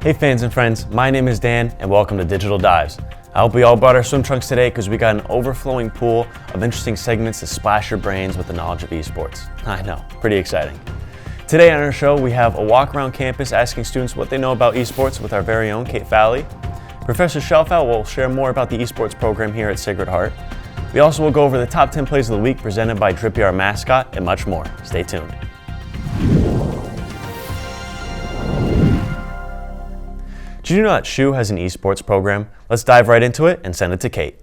Hey fans and friends, my name is Dan and welcome to Digital Dives. I hope we all brought our swim trunks today because we got an overflowing pool of interesting segments to splash your brains with the knowledge of esports. I know, pretty exciting. Today on our show, we have a walk around campus asking students what they know about esports with our very own Kate Fowley. Professor Shelfout will share more about the esports program here at Sacred Heart. We also will go over the top 10 plays of the week presented by Drippy, our mascot, and much more. Stay tuned. Did you know that SHU has an esports program? Let's dive right into it and send it to Kate.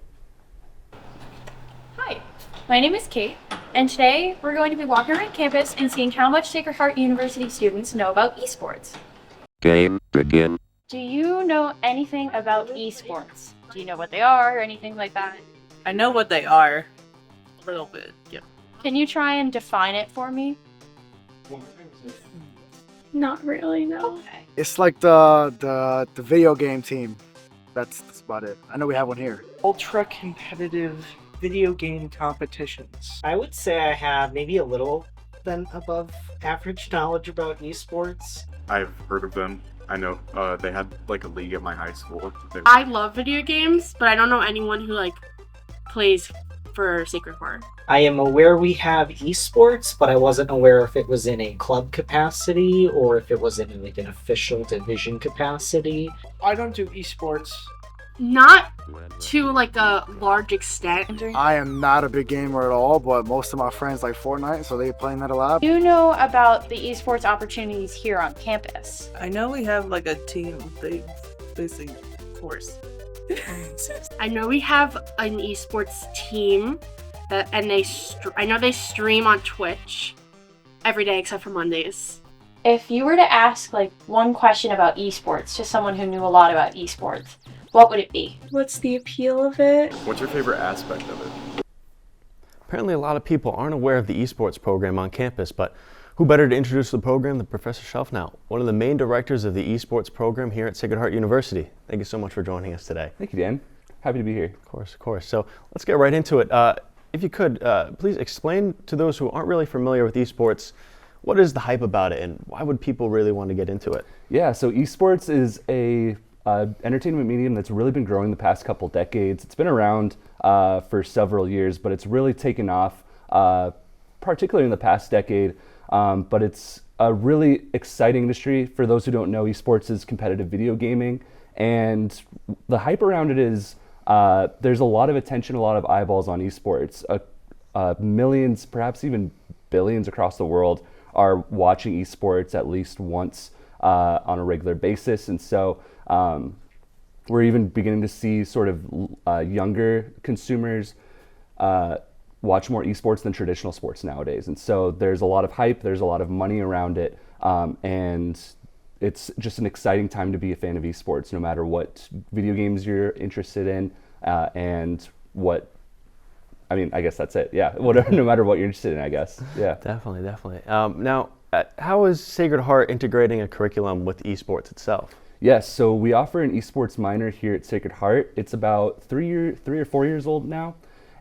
Hi, my name is Kate, and today we're going to be walking around campus and seeing how much Sacred Heart University students know about esports. Game begin. Do you know anything about esports? Do you know what they are or anything like that? I know what they are. A little bit, yeah. Can you try and define it for me? Not really, no. Okay. It's like the video game team. That's about it. I know we have one here. Ultra competitive video game competitions. I would say I have maybe a little than above average knowledge about esports. I've heard of them. I know they had like a league at my high school. I love video games, but I don't know anyone who plays for Sacred Heart. I am aware we have esports, but I wasn't aware if it was in a club capacity or if it was in an official division capacity. I don't do esports. Not to a large extent. I am not a big gamer at all, but most of my friends like Fortnite, so they playing that a lot. Do you know about the esports opportunities here on campus? I know we have a team. They sing course. I know we have an esports team, and I know they stream on Twitch every day except for Mondays. If you were to ask one question about esports to someone who knew a lot about esports, what would it be? What's the appeal of it? What's your favorite aspect of it? Apparently a lot of people aren't aware of the esports program on campus, but who better to introduce the program than Professor Shelfout, one of the main directors of the esports program here at Sacred Heart University. Thank you so much for joining us today. Thank you, Dan. Happy to be here. Of course. So let's get right into it. If you could, please explain to those who aren't really familiar with esports, what is the hype about it and why would people really want to get into it? Yeah, so esports is a entertainment medium that's really been growing the past couple decades. It's been around for several years, but it's really taken off, particularly in the past decade. But it's a really exciting industry. For those who don't know, esports is competitive video gaming, and the hype around it is there's a lot of attention, a lot of eyeballs on esports. Millions, perhaps even billions across the world are watching esports at least once on a regular basis, and so we're even beginning to see sort of younger consumers watch more esports than traditional sports nowadays. And so there's a lot of hype, there's a lot of money around it, and it's just an exciting time to be a fan of esports, no matter what video games you're interested in, and I guess that's it. Yeah, whatever, no matter what you're interested in, I guess. Yeah. Definitely. Now, how is Sacred Heart integrating a curriculum with esports itself? Yes, so we offer an esports minor here at Sacred Heart. It's about 3 or 4 years old now.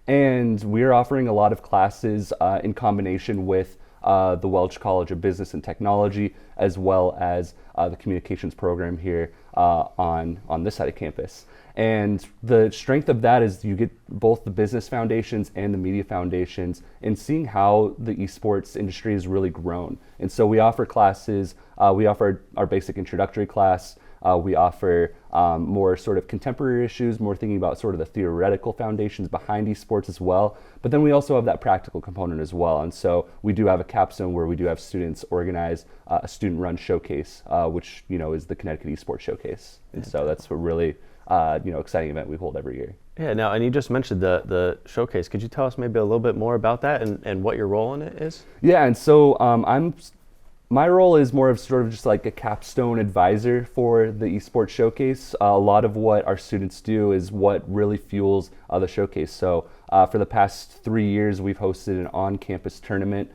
And we're offering a lot of classes in combination with the Welch College of Business and Technology, as well as the communications program here on this side of campus. And the strength of that is you get both the business foundations and the media foundations, and seeing how the esports industry has really grown. And so we offer classes, we offer our basic introductory class, we offer more sort of contemporary issues, more thinking about sort of the theoretical foundations behind esports as well. But then we also have that practical component as well. And so we do have a capstone where we do have students organize a student-run showcase, which is the Connecticut Esports Showcase. And so that's a really exciting event we hold every year. Yeah. Now, and you just mentioned the showcase. Could you tell us maybe a little bit more about that and what your role in it is? Yeah. And so my role is more of sort of just like a capstone advisor for the esports showcase. A lot of what our students do is what really fuels the showcase. So for the past 3 years, we've hosted an on-campus tournament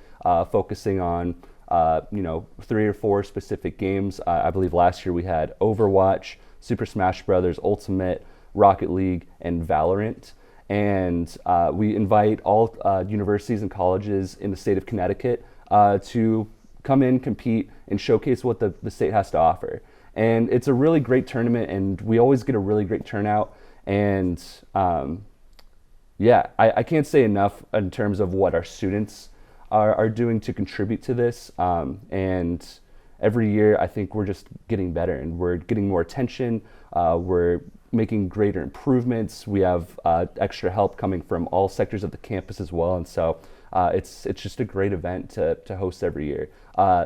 focusing on 3 or 4 specific games. I believe last year we had Overwatch, Super Smash Brothers Ultimate, Rocket League, and Valorant. And we invite all universities and colleges in the state of Connecticut to come in, compete, and showcase what the state has to offer. And it's a really great tournament, and we always get a really great turnout. And yeah, I can't say enough in terms of what our students are doing to contribute to this. And every year, I think we're just getting better, and we're getting more attention. We're making greater improvements. We have extra help coming from all sectors of the campus as well. And so it's just a great event to host every year.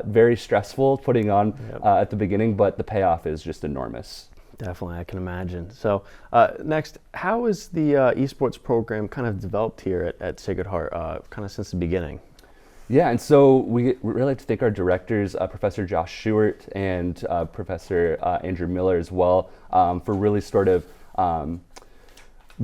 Very stressful putting on at the beginning, but the payoff is just enormous. Definitely, I can imagine. So next, how is the esports program kind of developed here at Sacred Heart, kind of since the beginning? Yeah, and so we really like to thank our directors, Professor Josh Stewart and Professor Andrew Miller as well, for really sort of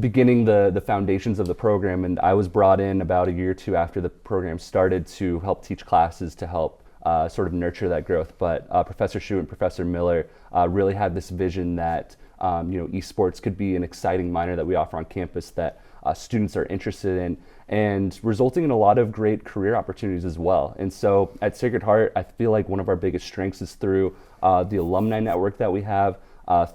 beginning the foundations of the program. And I was brought in about a year or two after the program started to help teach classes to help sort of nurture that growth. But Professor Stewart and Professor Miller really had this vision that esports could be an exciting minor that we offer on campus that students are interested in, and resulting in a lot of great career opportunities as well. And so at Sacred Heart, I feel like one of our biggest strengths is through the alumni network that we have,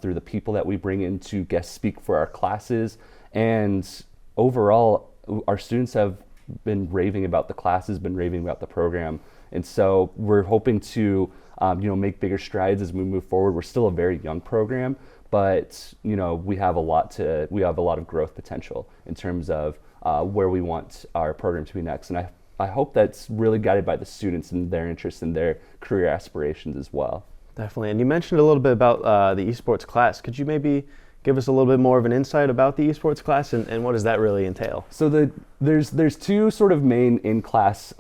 through the people that we bring in to guest speak for our classes. And overall, our students have been raving about the classes, been raving about the program. And so we're hoping to make bigger strides as we move forward. We're still a very young program, but we have a lot of growth potential in terms of where we want our program to be next. And I hope that's really guided by the students and their interests and their career aspirations as well. Definitely. And you mentioned a little bit about the esports class. Could you maybe give us a little bit more of an insight about the esports class and what does that really entail? So there's two sort of main in-class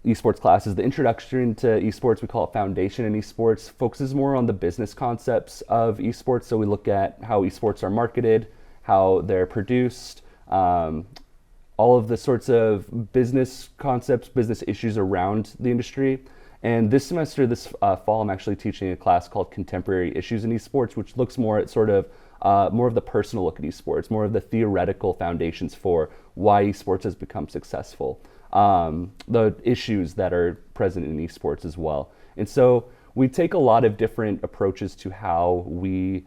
esports classes. The introduction to esports, we call it Foundation in Esports, focuses more on the business concepts of esports. So we look at how esports are marketed, how they're produced, all of the sorts of business concepts, business issues around the industry. And this semester, this fall, I'm actually teaching a class called Contemporary Issues in Esports, which looks more at sort of more of the personal look at esports, more of the theoretical foundations for why esports has become successful, the issues that are present in esports as well. And so we take a lot of different approaches to how we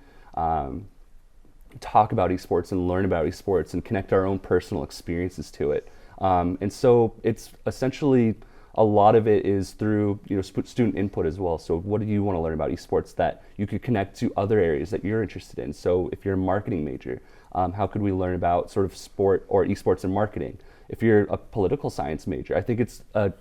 talk about esports and learn about esports and connect our own personal experiences to it. And so it's essentially a lot of it is through student input as well. So what do you want to learn about esports that you could connect to other areas that you're interested in? So if you're a marketing major, how could we learn about sort of sport or esports and marketing? If you're a political science major, I think it's an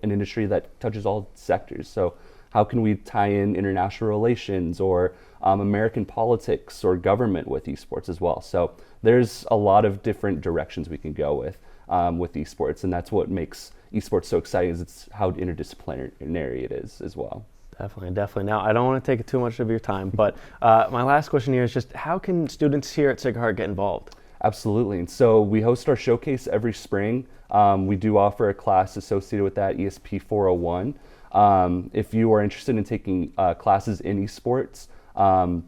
industry that touches all sectors. So how can we tie in international relations or American politics or government with esports as well? So there's a lot of different directions we can go with esports, and that's what makes esports so exciting, is it's how interdisciplinary it is as well. Definitely. Now, I don't want to take too much of your time, but my last question here is just how can students here at Sacred Heart get involved? Absolutely. And so we host our showcase every spring. We do offer a class associated with that, ESP 401. If you are interested in taking classes in esports,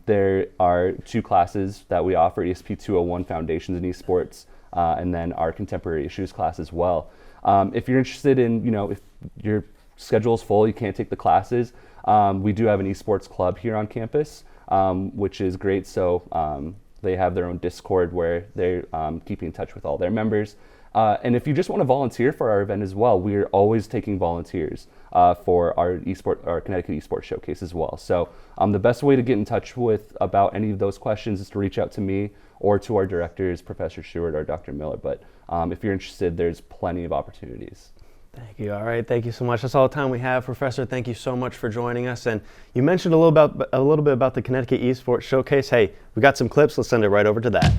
there are two classes that we offer, ESP 201 Foundations in Esports, and then our Contemporary Issues class as well. If you're interested in, if your schedule is full, you can't take the classes, we do have an esports club here on campus, which is great. So they have their own Discord where they're keeping in touch with all their members. And if you just want to volunteer for our event as well, we're always taking volunteers for our Connecticut Esports Showcase as well. So the best way to get in touch with about any of those questions is to reach out to me or to our directors, Professor Stewart or Dr. Miller. But if you're interested, there's plenty of opportunities. Thank you. All right. Thank you so much. That's all the time we have, Professor. Thank you so much for joining us. And you mentioned a little bit about the Connecticut Esports Showcase. Hey, we got some clips. Let's send it right over to that.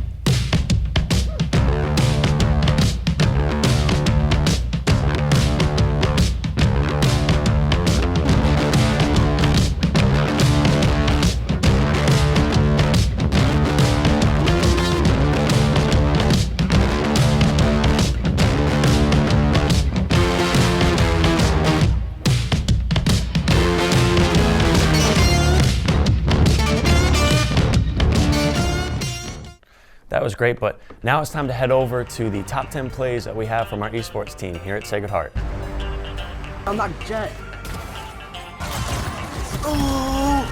That was great, but now it's time to head over to the top 10 plays that we have from our esports team here at Sacred Heart. I'm not Jet. Oh!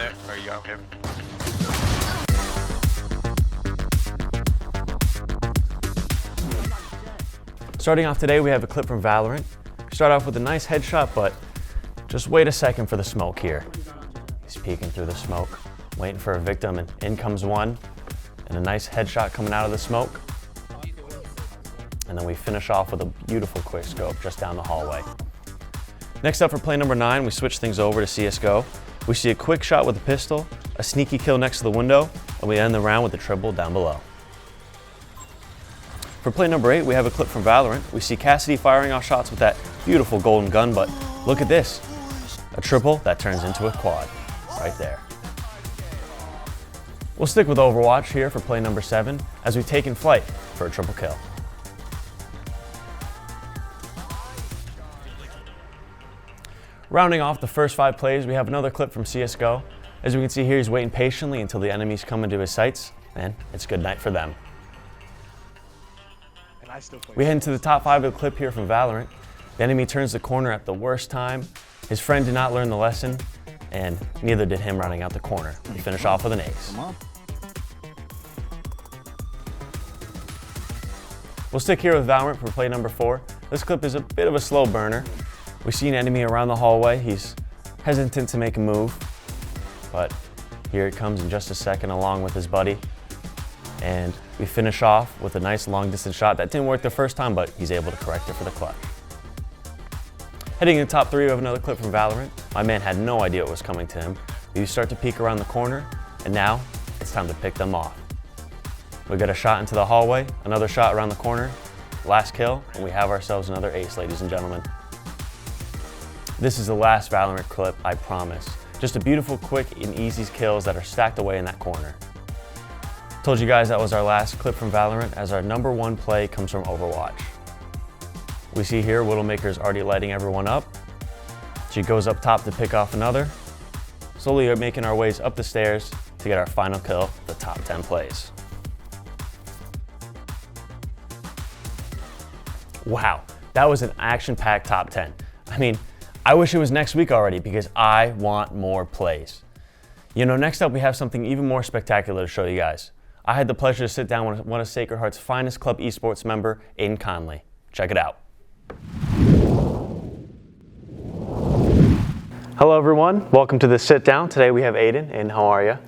there. Or you got him. Starting off today, we have a clip from Valorant. We start off with a nice headshot, but just wait a second for the smoke here. He's peeking through the smoke, waiting for a victim, and in comes one, and a nice headshot coming out of the smoke. And then we finish off with a beautiful quick scope just down the hallway. Next up for play number 9, we switch things over to CSGO. We see a quick shot with a pistol, a sneaky kill next to the window, and we end the round with a triple down below. For play number 8, we have a clip from Valorant. We see Cassidy firing off shots with that beautiful golden gun, but look at this. A triple that turns into a quad, right there. We'll stick with Overwatch here for play number 7, as we take in flight for a triple kill. Rounding off the first 5 plays, we have another clip from CSGO. As we can see here, he's waiting patiently until the enemies come into his sights, and it's good night for them. We head into the top 5 of the clip here from Valorant. The enemy turns the corner at the worst time. His friend did not learn the lesson, and neither did him running out the corner. We finish off with an ace. We'll stick here with Valorant for play number 4. This clip is a bit of a slow burner. We see an enemy around the hallway. He's hesitant to make a move, but here it comes in just a second along with his buddy. And we finish off with a nice long distance shot that didn't work the first time, but he's able to correct it for the clutch. Heading in the top 3, we have another clip from Valorant. My man had no idea what was coming to him. We start to peek around the corner, and now it's time to pick them off. We got a shot into the hallway, another shot around the corner, last kill, and we have ourselves another ace, ladies and gentlemen. This is the last Valorant clip, I promise. Just a beautiful, quick, and easy kills that are stacked away in that corner. Told you guys that was our last clip from Valorant, as our number 1 play comes from Overwatch. We see here Widowmaker's already lighting everyone up. She goes up top to pick off another. Slowly making our ways up the stairs to get our final kill, the top 10 plays. Wow, that was an action-packed top 10. I mean, I wish it was next week already because I want more plays. You know, next up we have something even more spectacular to show you guys. I had the pleasure to sit down with one of Sacred Heart's finest club esports member, Aiden Conley. Check it out. Hello everyone, welcome to the sit down. Today we have Aiden. Aiden, how are you?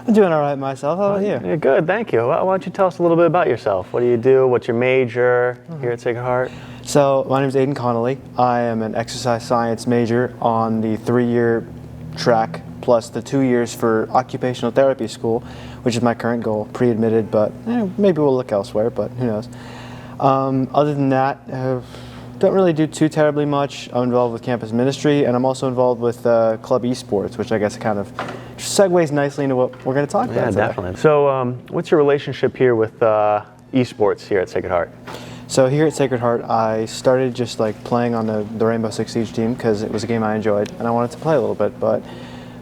I'm doing all right myself. How about you? Yeah, good, thank you. Why don't you tell us a little bit about yourself? What do you do? What's your major here at Sacred Heart? So my name is Aiden Connolly. I am an exercise science major on the 3-year track plus the 2 years for occupational therapy school, which is my current goal, pre-admitted, but maybe we'll look elsewhere, but who knows. Other than that, don't really do too terribly much. I'm involved with campus ministry, and I'm also involved with club esports, which I guess kind of segues nicely into what we're going to talk about today. Yeah, definitely. So what's your relationship here with esports here at Sacred Heart? So here at Sacred Heart, I started just like playing on the Rainbow Six Siege team because it was a game I enjoyed, and I wanted to play a little bit, but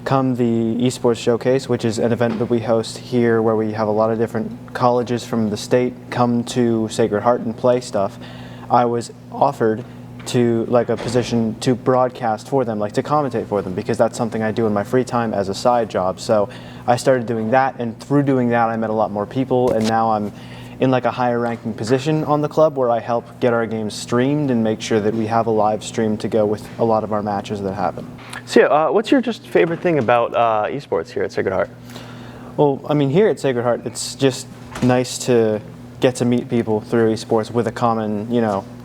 come the esports showcase, which is an event that we host here where we have a lot of different colleges from the state come to Sacred Heart and play stuff, I was offered to like a position to broadcast for them, like to commentate for them, because that's something I do in my free time as a side job. So I started doing that, and through doing that I met a lot more people, and now I'm in like a higher ranking position on the club where I help get our games streamed and make sure that we have a live stream to go with a lot of our matches that happen. So yeah, what's your just favorite thing about esports here at Sacred Heart? Well, I mean, here at Sacred Heart, it's just nice to get to meet people through esports with a common,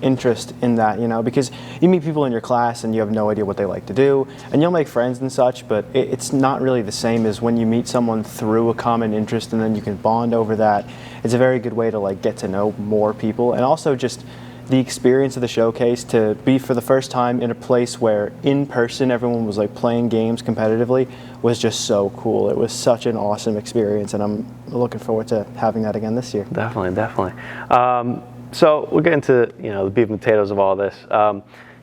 interest in that, because you meet people in your class and you have no idea what they like to do, and you'll make friends and such, but it's not really the same as when you meet someone through a common interest and then you can bond over that. It's a very good way to like get to know more people, and also just the experience of the showcase to be for the first time in a place where in person everyone was like playing games competitively was just so cool. It was such an awesome experience, and I'm looking forward to having that again this year. Definitely. So we'll get into the beef and potatoes of all this. Can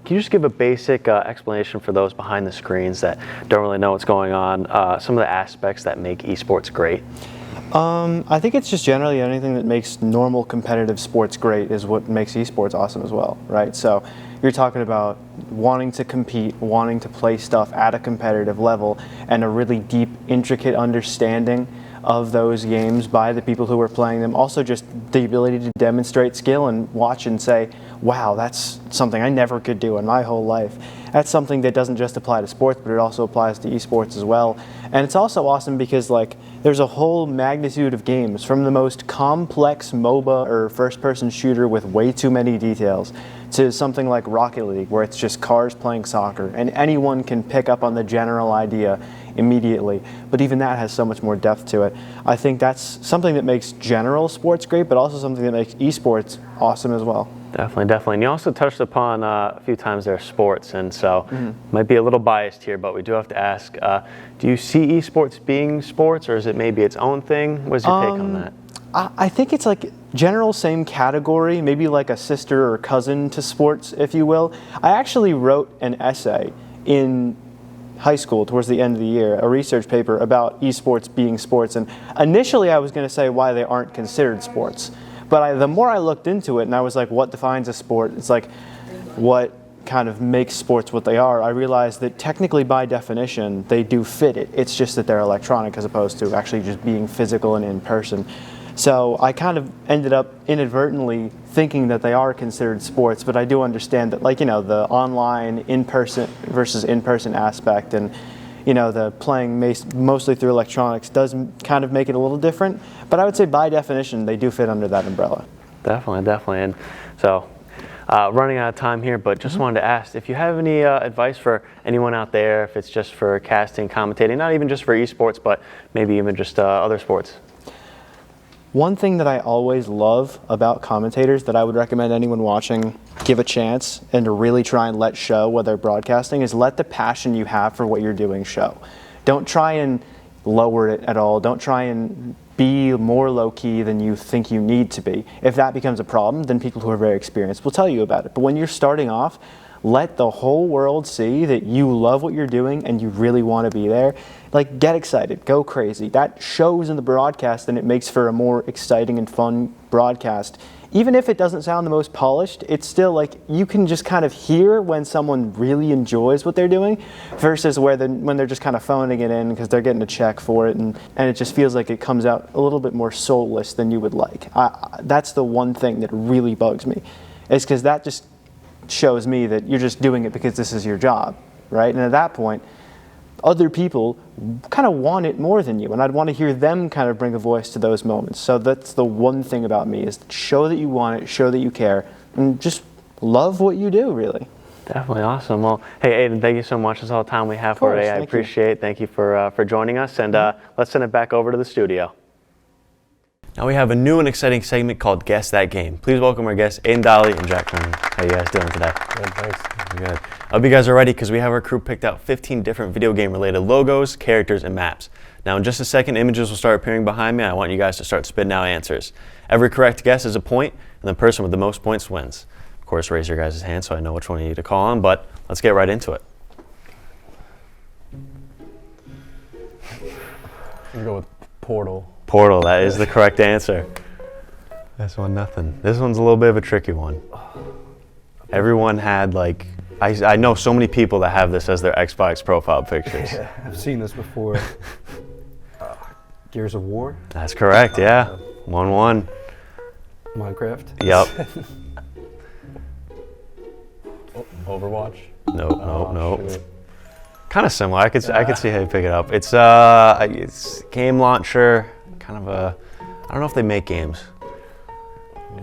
you just give a basic explanation for those behind the screens that don't really know what's going on, some of the aspects that make esports great? I think it's just generally anything that makes normal competitive sports great is what makes esports awesome as well, right? So You're talking about wanting to compete, wanting to play stuff at a competitive level, and a really deep, intricate understanding of those games by the people who are playing them. Also just the ability to demonstrate skill and watch and say, wow, that's something I never could do in my whole life. That's something that doesn't just apply to sports, but it also applies to esports as well. And it's also awesome because there's a whole magnitude of games, from the most complex MOBA or first-person shooter with way too many details to something like Rocket League, where it's just cars playing soccer and anyone can pick up on the general idea immediately. But even that has so much more depth to it. I think that's something that makes general sports great, but also something that makes esports awesome as well. Definitely. And you also touched upon a few times there sports, and so might be a little biased here, but we do have to ask, do you see esports being sports, or is it maybe its own thing? What's your take on that? I think it's like general same category, maybe like a sister or cousin to sports, if you will. I actually wrote an essay in high school towards the end of the year, a research paper about esports being sports, and initially I was going to say why they aren't considered sports. But the more I looked into it and I was like, what defines a sport? It's like, what kind of makes sports what they are? I realized that technically by definition, they do fit it. It's just that they're electronic as opposed to actually just being physical and in person. So I kind of ended up inadvertently thinking that they are considered sports, but I do understand that, the online in-person versus in-person aspect and the playing mostly through electronics does kind of make it a little different, but I would say by definition they do fit under that umbrella. Definitely. And so running out of time here, but just wanted to ask if you have any advice for anyone out there, if it's just for casting, commentating, not even just for esports, but maybe even just other sports. One thing that I always love about commentators that I would recommend anyone watching give a chance and to really try and let show while they're broadcasting is let the passion you have for what you're doing show. Don't try and lower it at all. Don't try and be more low-key than you think you need to be. If that becomes a problem, then people who are very experienced will tell you about it. But when you're starting off, let the whole world see that you love what you're doing and you really want to be there. Get excited, go crazy. That shows in the broadcast and it makes for a more exciting and fun broadcast. Even if it doesn't sound the most polished, it's still you can just kind of hear when someone really enjoys what they're doing versus when they're just kind of phoning it in because they're getting a check for it and it just feels like it comes out a little bit more soulless than you would like. That's the one thing that really bugs me, is because that just shows me that you're just doing it because this is your job, right? And at that point, other people kind of want it more than you, and I'd want to hear them kind of bring a voice to those moments. So that's the one thing about me, is show that you want it, show that you care, and just love what you do, really. Definitely awesome. Well, hey, Aiden, thank you so much. That's all the time we have for today. I appreciate it. Thank you for joining us, and let's send it back over to the studio. Now we have a new and exciting segment called Guess That Game. Please welcome our guests, Aiden Dolly and Jack Cronin. How you guys doing today? Good, thanks. Good. I hope you guys are ready because we have our crew picked out 15 different video game related logos, characters, and maps. Now in just a second, images will start appearing behind me. I want you guys to start spitting out answers. Every correct guess is a point, and the person with the most points wins. Of course, raise your guys' hands so I know which one you need to call on, but let's get right into it. I'm gonna go with Portal. Portal, that is the correct answer. This one, nothing. This one's a little bit of a tricky one. Everyone had I know so many people that have this as their Xbox profile pictures. Yeah, I've seen this before. Gears of War? That's correct, yeah. 1-1. Minecraft? Yep. Overwatch? Nope. Kind of similar. I could see how you pick it up. It's game launcher, kind of I don't know if they make games.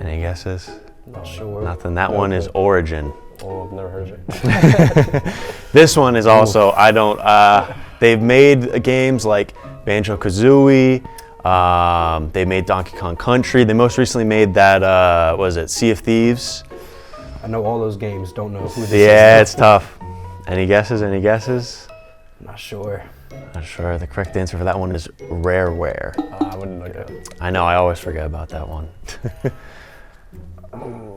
Any guesses? Not sure. Nothing. That one is Origin. Oh, I've never heard of it. This one is also, they've made games like Banjo-Kazooie, they made Donkey Kong Country, they most recently made that, Sea of Thieves? I know all those games, don't know who this is. Yeah, it's tough. Any guesses? Not sure. Not sure. The correct answer for that one is Rareware. I wouldn't know that. I know, I always forget about that one.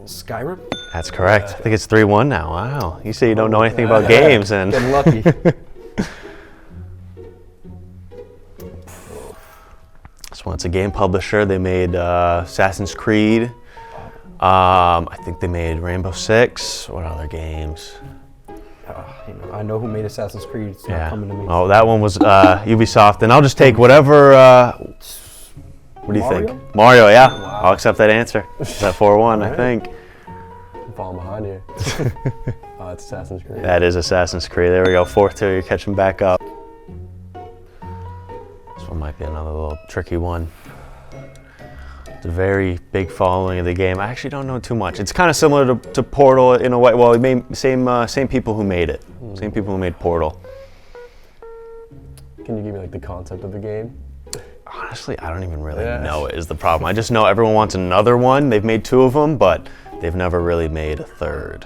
Skyrim? That's correct. I think it's 3-1 now. Wow. You say you don't know anything about games, and getting lucky. So it's a game publisher. They made Assassin's Creed, I think they made Rainbow Six. What other games? I know who made Assassin's Creed. It's not coming to me. Oh, that one was Ubisoft. And I'll just take whatever. What do you think? Mario, yeah. Wow. I'll accept that answer. Is that 4-1, I think. I'm falling behind here. It's Assassin's Creed. That is Assassin's Creed. There we go. 4-2. You're catching back up. This one might be another little tricky one. It's a very big following of the game. I actually don't know too much. It's kind of similar to Portal in a way. Well, same people who made it. Same people who made Portal. Can you give me like the concept of the game? Honestly, I don't even really know it is the problem. I just know everyone wants another one. They've made 2 of them, but they've never really made a third.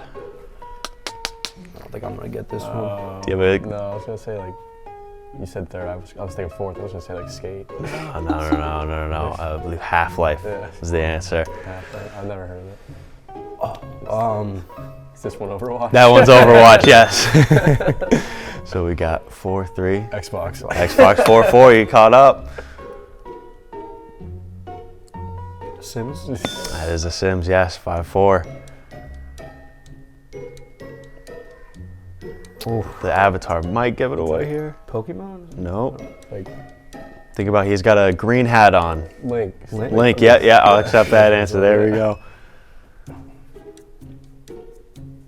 I don't think I'm gonna get this one. Do you have a... No, I was gonna say like, you said third. I was thinking fourth. I was gonna say like Skate. No. I believe Half-Life is the answer. Half-Life. I've never heard of it. Is this one Overwatch? That one's Overwatch, yes. So we got 4-3. Xbox. Xbox 4-4. You caught up. Sims. That is a Sims, yes. 5-4. The Avatar might give it away here. Pokemon? No. Like Think about he's got a green hat on. Link. Link, yeah, I'll accept that answer. There we go.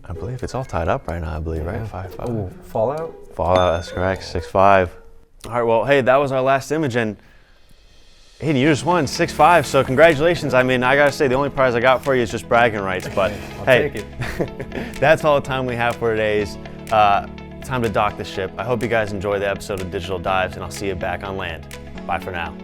I believe it's all tied up right now, I believe, right? 5-5. Oh, Fallout? Fallout, that's correct. 6-5. All right, well, hey, that was our last image, and Hayden, you just won 6-5, so congratulations. I mean, I gotta say, the only prize I got for you is just bragging rights, but I'll hey, take it. that's all the time we have for today's time to dock the ship. I hope you guys enjoy the episode of Digital Dives, and I'll see you back on land. Bye for now.